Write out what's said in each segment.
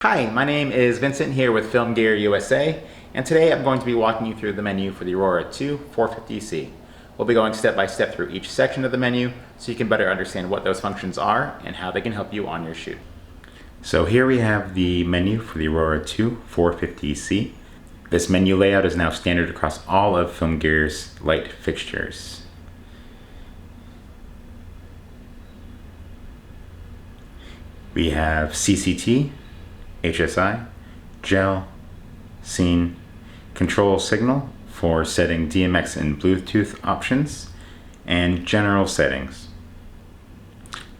Hi, my name is Vincent here with Film Gear USA, and today I'm going to be walking you through the menu for the Aurora II 450C. We'll be going step by step through each section of the menu so you can better understand what those functions are and how they can help you on your shoot. So here we have the menu for the Aurora II 450C. This menu layout is now standard across all of Film Gear's light fixtures. We have CCT, HSI, gel, scene, control signal for setting DMX and Bluetooth options, and general settings.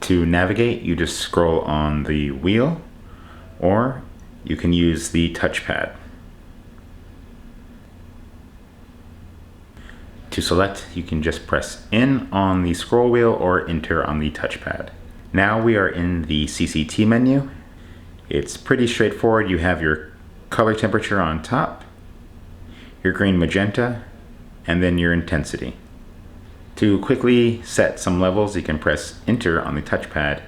To navigate, you just scroll on the wheel, or you can use the touchpad. To select, you can just press in on the scroll wheel or enter on the touchpad. Now we are in the CCT menu. It's pretty straightforward. You have your color temperature on top, your green magenta, and then your intensity. To quickly set some levels, you can press enter on the touchpad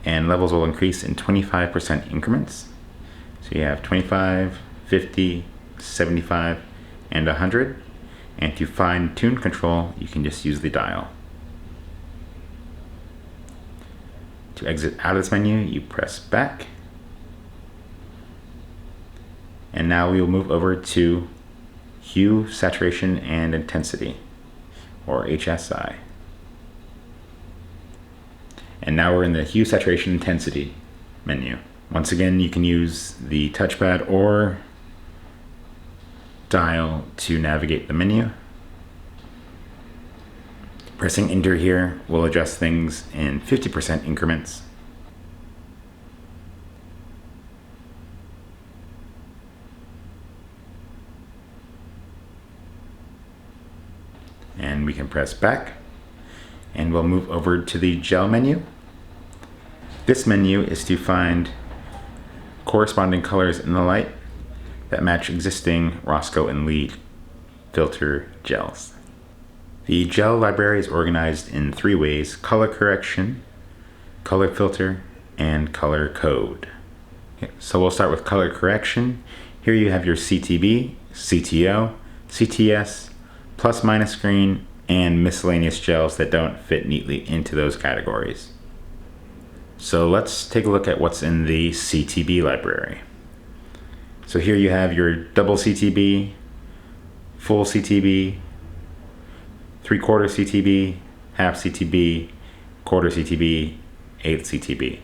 and levels will increase in 25% increments. So you have 25, 50, 75, and 100. And to fine tune control, you can just use the dial. To exit out of this menu, you press back. And now we will move over to Hue, Saturation, and Intensity, or HSI. And now we're in the Hue, Saturation, Intensity menu. Once again, you can use the touchpad or dial to navigate the menu. Pressing enter here will adjust things in 50% increments. And we can press back and we'll move over to the gel menu. This menu is to find corresponding colors in the light that match existing Roscoe and Lee filter gels. The gel library is organized in three ways: color correction, color filter, and color code. So we'll start with color correction. Here you have your CTB, CTO, CTS, plus minus green, and miscellaneous gels that don't fit neatly into those categories. So let's take a look at what's in the CTB library. So here you have your double CTB, full CTB, 3/4 CTB, half CTB, quarter CTB, 1/8 CTB.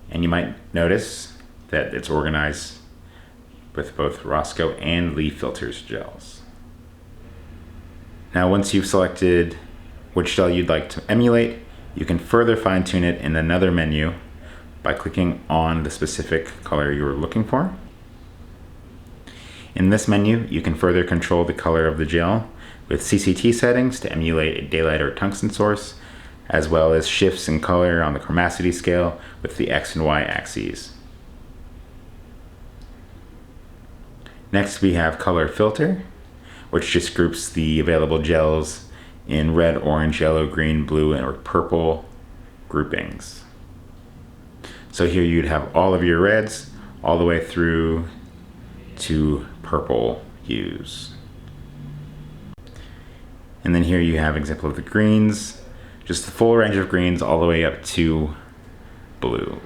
And you might notice that it's organized with both Roscoe and Lee filters gels. Now once you've selected which gel you'd like to emulate, you can further fine tune it in another menu by clicking on the specific color you're looking for. In this menu, you can further control the color of the gel with CCT settings to emulate a daylight or tungsten source, as well as shifts in color on the chromacity scale with the X and Y axes. Next we have color filter, which just groups the available gels in red, orange, yellow, green, blue, or purple groupings. So here you'd have all of your reds all the way through to purple hues. And then here you have an example of the greens, just the full range of greens all the way up to blue.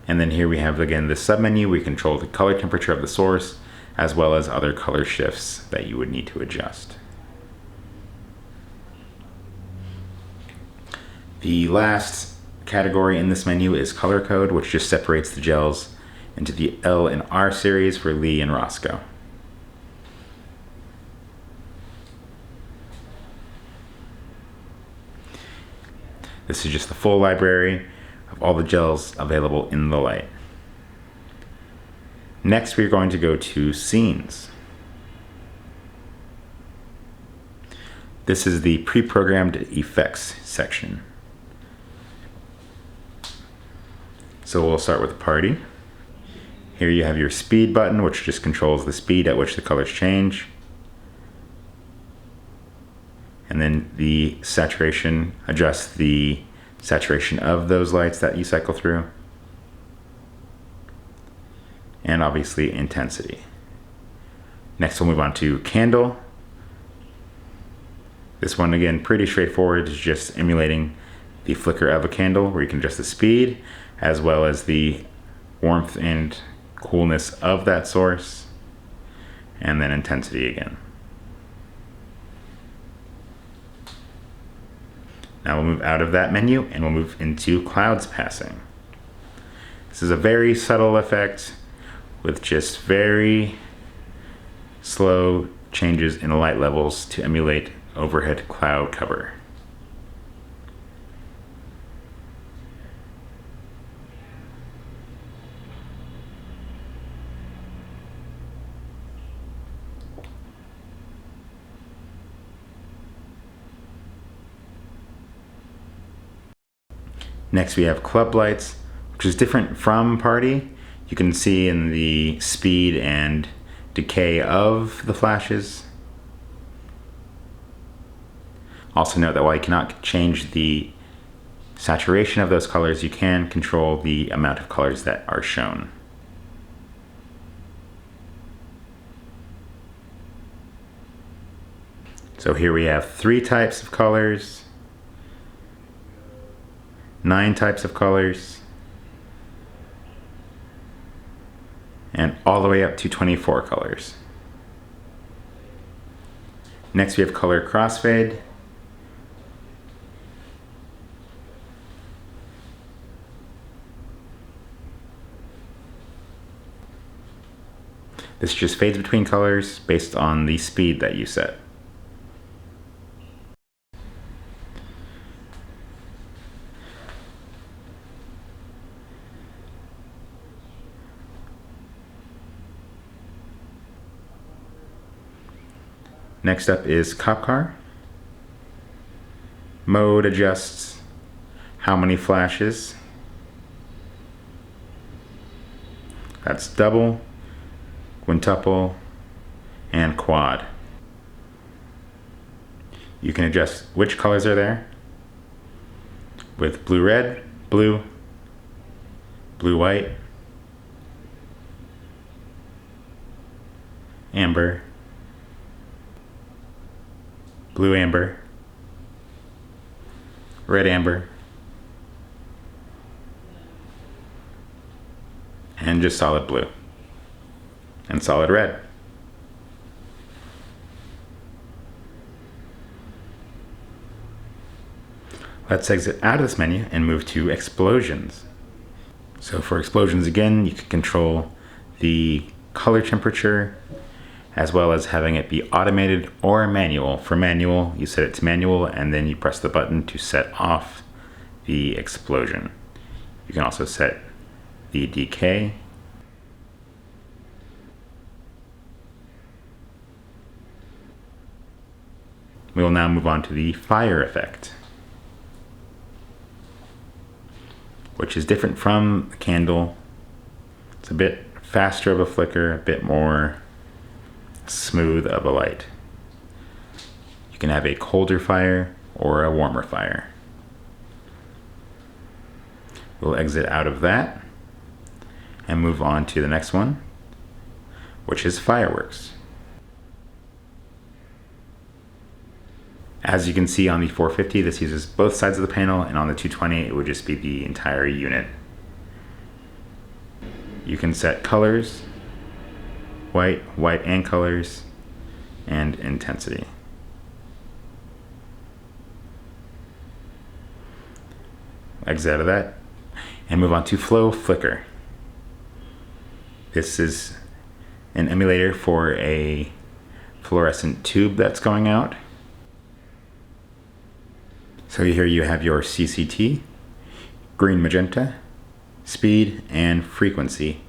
And then here we have again the submenu. We control the color temperature of the source as well as other color shifts that you would need to adjust. The last category in this menu is color code, which just separates the gels into the L and R series for Lee and Roscoe. This is just the full library of all the gels available in the light. Next, we're going to go to scenes. This is the pre-programmed effects section. So we'll start with the party. Here you have your speed button, which just controls the speed at which the colors change. And then the saturation, adjust the saturation of those lights that you cycle through. And obviously intensity. Next we'll move on to candle. This one again pretty straightforward, it's just emulating the flicker of a candle where you can adjust the speed as well as the warmth and coolness of that source, and then intensity again. Now we'll move out of that menu and we'll move into clouds passing. This is a very subtle effect with just very slow changes in light levels to emulate overhead cloud cover. Next we have club lights, which is different from party. You can see in the speed and decay of the flashes. Also note that while you cannot change the saturation of those colors, you can control the amount of colors that are shown. So here we have 3 types of colors, 9 types of colors, and all the way up to 24 colors. Next we have color crossfade. This just fades between colors based on the speed that you set. Next up is cop car. Mode adjusts how many flashes. That's double, quintuple, and quad. You can adjust which colors are there with blue red, blue, blue white, amber, blue amber, red amber, and just solid blue and solid red. Let's exit out of this menu and move to explosions. So for explosions again, you can control the color temperature as well as having it be automated or manual. For manual, you set it to manual and then you press the button to set off the explosion. You can also set the decay. We will now move on to the fire effect, which is different from the candle. It's a bit faster of a flicker, a bit more smooth of a light. You can have a colder fire or a warmer fire. We'll exit out of that and move on to the next one, which is fireworks. As you can see on the 450, this uses both sides of the panel, and on the 220, it would just be the entire unit. You can set colors, white and colors, and intensity. Exit out of that and move on to flow flicker. This is an emulator for a fluorescent tube that's going out. So here you have your CCT, green, magenta, speed, and frequency.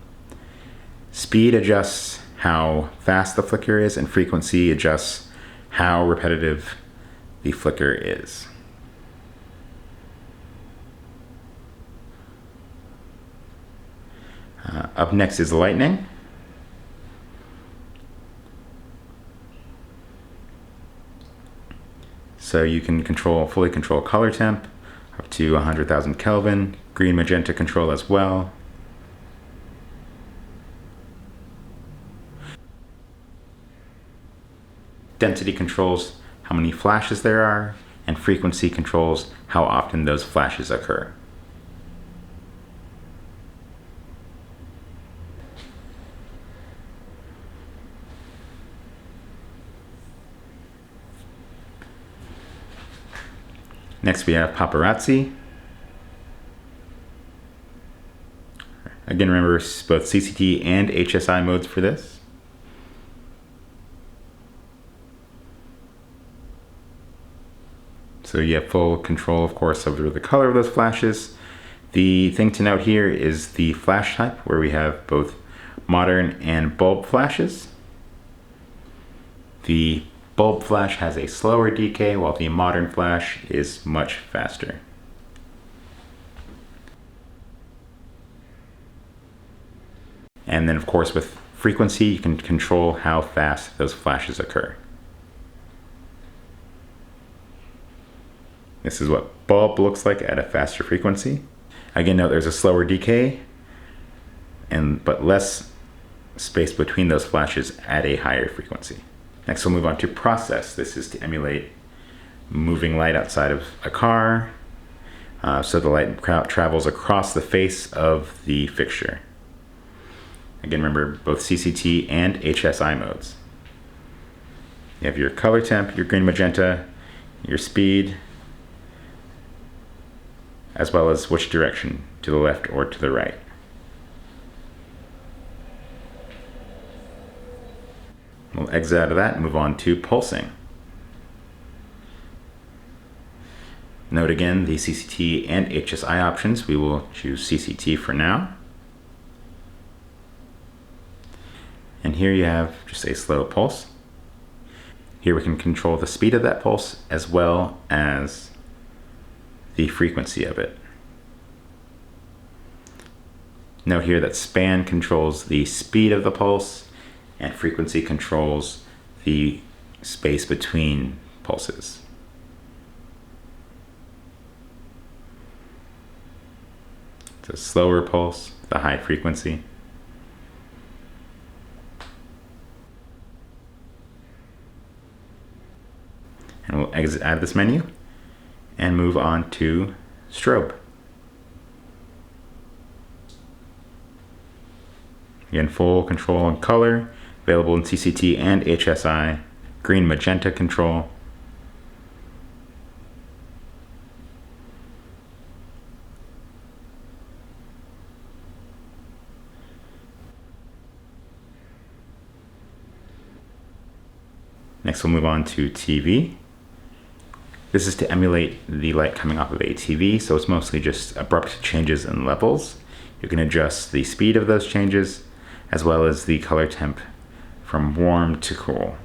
Speed adjusts how fast the flicker is, and frequency adjusts how repetitive the flicker is. Up next is lightning. So you can fully control color temp up to 100,000 Kelvin, green magenta control as well. Density controls how many flashes there are, and frequency controls how often those flashes occur. Next we have paparazzi. Again, remember both CCT and HSI modes for this. So you have full control, of course, over the color of those flashes. The thing to note here is the flash type, where we have both modern and bulb flashes. The bulb flash has a slower decay, while the modern flash is much faster. And then, of course, with frequency, you can control how fast those flashes occur. This is what bulb looks like at a faster frequency. Again, note there's a slower decay, but less space between those flashes at a higher frequency. Next, we'll move on to process. This is to emulate moving light outside of a car, so the light travels across the face of the fixture. Again, remember both CCT and HSI modes. You have your color temp, your green magenta, your speed, as well as which direction, to the left or to the right. We'll exit out of that and move on to pulsing. Note again the CCT and HSI options. We will choose CCT for now. And here you have just a slow pulse. Here we can control the speed of that pulse as well as the frequency of it. Note here that span controls the speed of the pulse, and frequency controls the space between pulses. It's a slower pulse, the high frequency. And we'll exit out of this menu and move on to strobe. Again, full control on color, available in CCT and HSI, green magenta control. Next we'll move on to TV. This is to emulate the light coming off of a TV, so it's mostly just abrupt changes in levels. You can adjust the speed of those changes, as well as the color temp from warm to cool.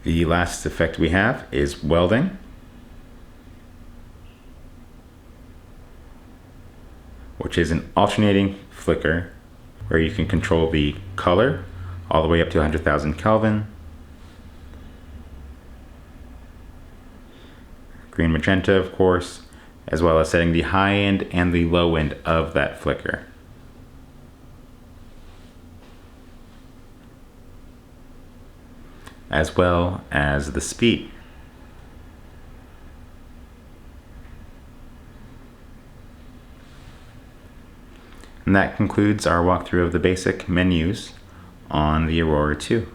The last effect we have is welding, which is an alternating flicker where you can control the color all the way up to 100,000 Kelvin, green magenta of course, as well as setting the high end and the low end of that flicker. As well as the speed. And that concludes our walkthrough of the basic menus on the Aurora II.